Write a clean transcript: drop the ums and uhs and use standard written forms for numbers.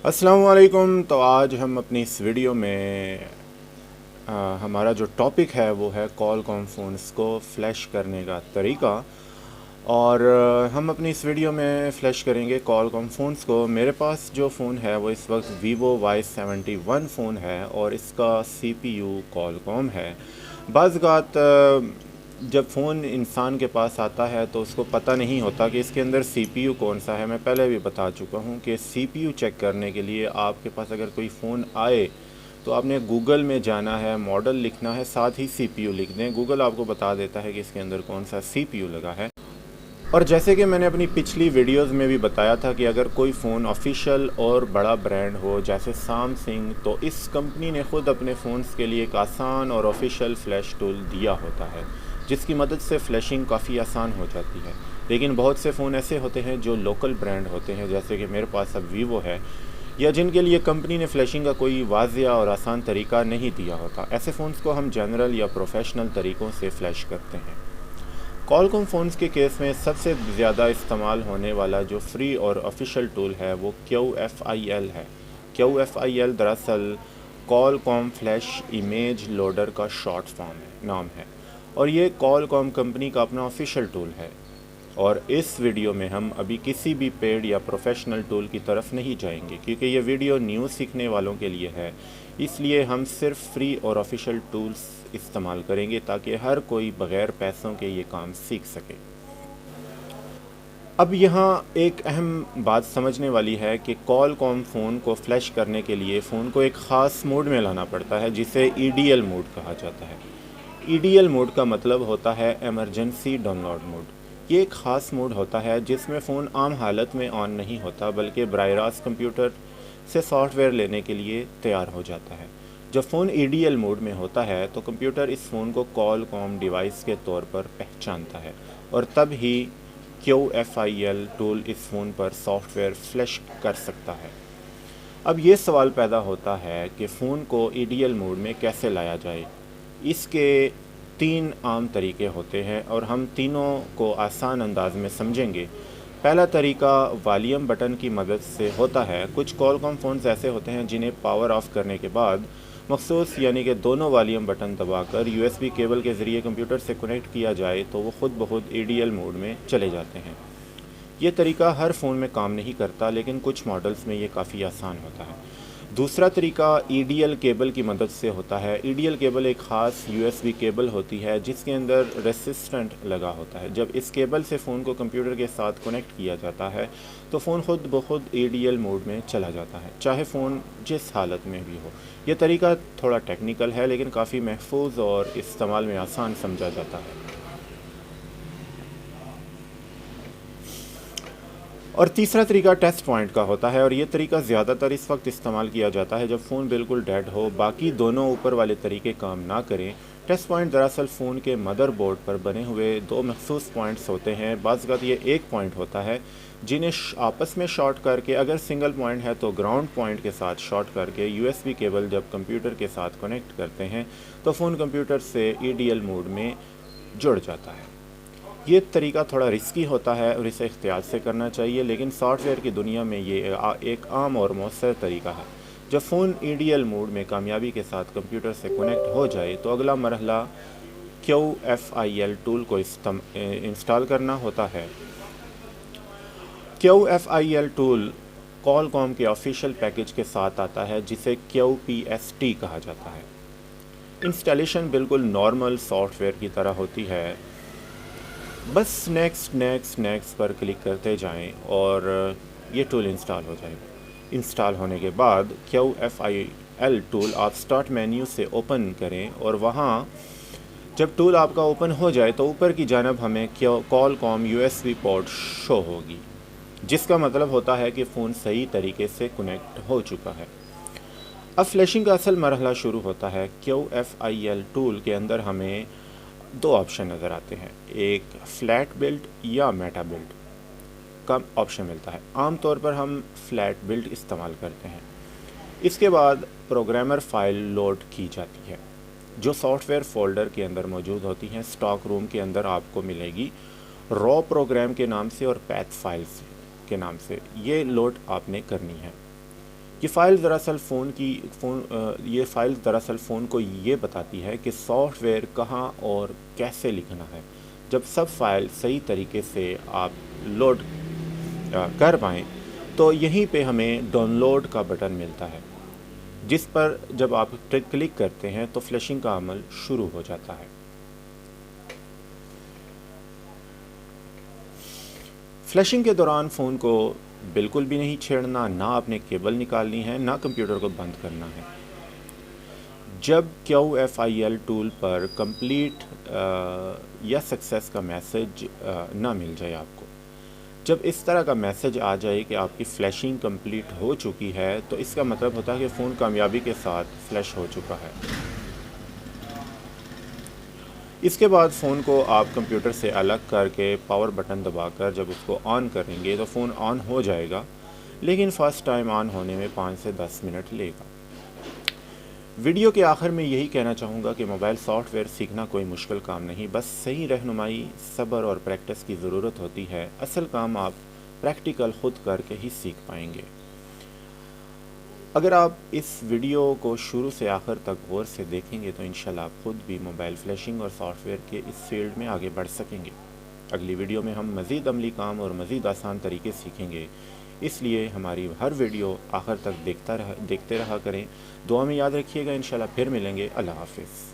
السلام علیکم۔ تو آج ہم اپنی اس ویڈیو میں ہمارا جو ٹاپک ہے وہ ہے کال کام فونز کو فلیش کرنے کا طریقہ، اور ہم اپنی اس ویڈیو میں فلیش کریں گے کال کام فونز کو۔ میرے پاس جو فون ہے وہ اس وقت ویوو Y71 فون ہے اور اس کا سی پی یو کال کام ہے۔ بعض اوقات جب فون انسان کے پاس آتا ہے تو اس کو پتہ نہیں ہوتا کہ اس کے اندر سی پی یو کون سا ہے۔ میں پہلے بھی بتا چکا ہوں کہ سی پی یو چیک کرنے کے لیے آپ کے پاس اگر کوئی فون آئے تو آپ نے گوگل میں جانا ہے، ماڈل لکھنا ہے، ساتھ ہی سی پی یو لکھ دیں۔ گوگل آپ کو بتا دیتا ہے کہ اس کے اندر کون سا سی پی یو لگا ہے۔ اور جیسے کہ میں نے اپنی پچھلی ویڈیوز میں بھی بتایا تھا کہ اگر کوئی فون آفیشیل اور بڑا برانڈ ہو جیسے سامسنگ، تو اس کمپنی نے خود اپنے فونز کے لیے ایک آسان اور آفیشیل فلیش ٹول دیا ہوتا ہے، جس کی مدد سے فلیشنگ کافی آسان ہو جاتی ہے۔ لیکن بہت سے فون ایسے ہوتے ہیں جو لوکل برانڈ ہوتے ہیں، جیسے کہ میرے پاس اب ویوو ہے، یا جن کے لیے کمپنی نے فلیشنگ کا کوئی واضح اور آسان طریقہ نہیں دیا ہوتا۔ ایسے فونز کو ہم جنرل یا پروفیشنل طریقوں سے فلیش کرتے ہیں۔ کال کام فونز کے کیس میں سب سے زیادہ استعمال ہونے والا جو فری اور آفیشیل ٹول ہے وہ QFIL ہے۔ QFIL دراصل کال کام فلیش امیج لوڈر کا شارٹ نام ہے، اور یہ کال کام کمپنی کا اپنا آفیشیل ٹول ہے۔ اور اس ویڈیو میں ہم ابھی کسی بھی پیڈ یا پروفیشنل ٹول کی طرف نہیں جائیں گے، کیونکہ یہ ویڈیو نیو سیکھنے والوں کے لیے ہے۔ اس لیے ہم صرف فری اور آفیشیل ٹولز استعمال کریں گے تاکہ ہر کوئی بغیر پیسوں کے یہ کام سیکھ سکے۔ اب یہاں ایک اہم بات سمجھنے والی ہے کہ کال کام فون کو فلیش کرنے کے لیے فون کو ایک خاص موڈ میں لانا پڑتا ہے، جسے EDL موڈ کہا جاتا ہے۔ EDL موڈ کا مطلب ہوتا ہے ایمرجنسی ڈاؤن لوڈ موڈ۔ یہ ایک خاص موڈ ہوتا ہے جس میں فون عام حالت میں آن نہیں ہوتا، بلکہ براہ راست کمپیوٹر سے سافٹ ویئر لینے کے لیے تیار ہو جاتا ہے۔ جب فون EDL موڈ میں ہوتا ہے تو کمپیوٹر اس فون کو کال کام ڈیوائس کے طور پر پہچانتا ہے، اور تب ہی QFIL ٹول اس فون پر سافٹ ویئر فلیش کر سکتا ہے۔ اب یہ سوال پیدا ہوتا ہے کہ فون کو EDL موڈ میں کیسے لایا جائے۔ اس کے 3 عام طریقے ہوتے ہیں اور ہم تینوں کو آسان انداز میں سمجھیں گے۔ پہلا طریقہ والیوم بٹن کی مدد سے ہوتا ہے۔ کچھ کال کام فونز ایسے ہوتے ہیں جنہیں پاور آف کرنے کے بعد مخصوص یعنی کہ دونوں والیوم بٹن دبا کر USB کیبل کے ذریعے کمپیوٹر سے کنیکٹ کیا جائے تو وہ خود بخود EDL موڈ میں چلے جاتے ہیں۔ یہ طریقہ ہر فون میں کام نہیں کرتا، لیکن کچھ ماڈلز میں یہ کافی آسان ہوتا ہے۔ دوسرا طریقہ EDL کیبل کی مدد سے ہوتا ہے۔ EDL کیبل ایک خاص USB کیبل ہوتی ہے جس کے اندر ریسسٹنٹ لگا ہوتا ہے۔ جب اس کیبل سے فون کو کمپیوٹر کے ساتھ کنیکٹ کیا جاتا ہے تو فون خود بخود EDL موڈ میں چلا جاتا ہے، چاہے فون جس حالت میں بھی ہو۔ یہ طریقہ تھوڑا ٹیکنیکل ہے، لیکن کافی محفوظ اور استعمال میں آسان سمجھا جاتا ہے۔ اور تیسرا طریقہ ٹیسٹ پوائنٹ کا ہوتا ہے، اور یہ طریقہ زیادہ تر اس وقت استعمال کیا جاتا ہے جب فون بالکل ڈیڈ ہو، باقی دونوں اوپر والے طریقے کام نہ کریں۔ ٹیسٹ پوائنٹ دراصل فون کے مدر بورڈ پر بنے ہوئے 2 مخصوص پوائنٹس ہوتے ہیں۔ بعض اوقات یہ ایک پوائنٹ ہوتا ہے جنہیں آپس میں شارٹ کر کے، اگر سنگل پوائنٹ ہے تو گراؤنڈ پوائنٹ کے ساتھ شارٹ کر کے USB کیبل جب کمپیوٹر کے ساتھ کنیکٹ کرتے ہیں تو فون کمپیوٹر سے EDL موڈ میں جڑ جاتا ہے۔ یہ طریقہ تھوڑا رسکی ہوتا ہے اور اسے احتیاط سے کرنا چاہیے، لیکن سافٹ ویئر کی دنیا میں یہ ایک عام اور مؤثر طریقہ ہے۔ جب فون EDL موڈ میں کامیابی کے ساتھ کمپیوٹر سے کنیکٹ ہو جائے تو اگلا مرحلہ QFIL ٹول کو انسٹال کرنا ہوتا ہے۔ QFIL ٹول کال کام کے آفیشیل پیکج کے ساتھ آتا ہے جسے QPST کہا جاتا ہے۔ انسٹالیشن بالکل نارمل سافٹ ویئر کی طرح ہوتی ہے، بس نیکسٹ پر کلک کرتے جائیں اور یہ ٹول انسٹال ہو جائے گا۔ انسٹال ہونے کے بعد QFIL ٹول آپ سٹارٹ مینیو سے اوپن کریں، اور وہاں جب ٹول آپ کا اوپن ہو جائے تو اوپر کی جانب ہمیں کال کام USB پورٹ شو ہوگی، جس کا مطلب ہوتا ہے کہ فون صحیح طریقے سے کنیکٹ ہو چکا ہے۔ اب فلیشنگ کا اصل مرحلہ شروع ہوتا ہے۔ QFIL ٹول کے اندر ہمیں 2 آپشن نظر آتے ہیں، ایک فلیٹ بلڈ یا میٹا بلڈ کا آپشن ملتا ہے۔ عام طور پر ہم فلیٹ بلڈ استعمال کرتے ہیں۔ اس کے بعد پروگرامر فائل لوڈ کی جاتی ہے جو سافٹ ویئر فولڈر کے اندر موجود ہوتی ہیں۔ اسٹاک روم کے اندر آپ کو ملے گی رو پروگرام کے نام سے اور پیتھ فائلز کے نام سے۔ یہ لوڈ آپ نے کرنی ہے۔ یہ فائل دراصل یہ فائل دراصل فون کو یہ بتاتی ہے کہ سافٹ ویئر کہاں اور کیسے لکھنا ہے۔ جب سب فائل صحیح طریقے سے آپ لوڈ کر پائیں تو یہیں پہ ہمیں ڈاؤن لوڈ کا بٹن ملتا ہے، جس پر جب آپ کلک کرتے ہیں تو فلیشنگ کا عمل شروع ہو جاتا ہے۔ فلیشنگ کے دوران فون کو بالکل بھی نہیں چھیڑنا، نہ اپنے کیبل نکالنی ہے، نہ کمپیوٹر کو بند کرنا ہے۔ جب QFIL ٹول پر کمپلیٹ یا سکسیس کا میسج نہ مل جائے آپ کو، جب اس طرح کا میسج آ جائے کہ آپ کی فلیشنگ کمپلیٹ ہو چکی ہے، تو اس کا مطلب ہوتا ہے کہ فون کامیابی کے ساتھ فلیش ہو چکا ہے۔ اس کے بعد فون کو آپ کمپیوٹر سے الگ کر کے پاور بٹن دبا کر جب اس کو آن کریں گے تو فون آن ہو جائے گا، لیکن فرسٹ ٹائم آن ہونے میں 5 سے 10 منٹ لے گا۔ ویڈیو کے آخر میں یہی کہنا چاہوں گا کہ موبائل سافٹ ویئر سیکھنا کوئی مشکل کام نہیں، بس صحیح رہنمائی، صبر اور پریکٹس کی ضرورت ہوتی ہے۔ اصل کام آپ پریکٹیکل خود کر کے ہی سیکھ پائیں گے۔ اگر آپ اس ویڈیو کو شروع سے آخر تک غور سے دیکھیں گے تو انشاءاللہ آپ خود بھی موبائل فلیشنگ اور سافٹ ویئر کے اس فیلڈ میں آگے بڑھ سکیں گے۔ اگلی ویڈیو میں ہم مزید عملی کام اور مزید آسان طریقے سیکھیں گے، اس لیے ہماری ہر ویڈیو آخر تک دیکھتے رہا کریں۔ دعا میں یاد رکھیے گا، انشاءاللہ پھر ملیں گے۔ اللہ حافظ۔